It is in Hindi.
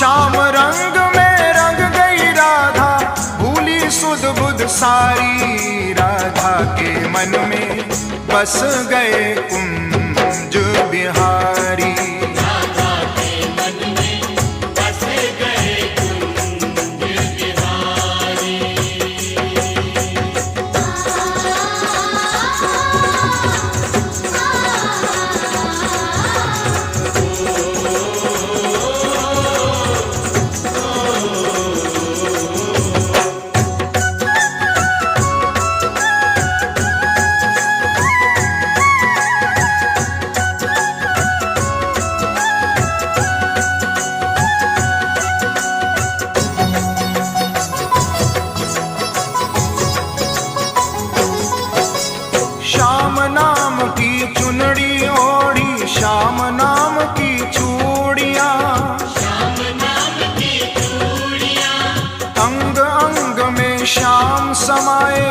श्याम रंग में रंग गई राधा, भूली सुध बुध सारी। राधा के मन में बस गए कुंज बिहारी। राधा के मन में बस गए कुंज बिहारी। श्याम नाम की चुनड़ी ओढ़ी, श्याम नाम की चूड़ियां, श्याम नाम की चूड़ियां, अंग अंग में श्याम समाए।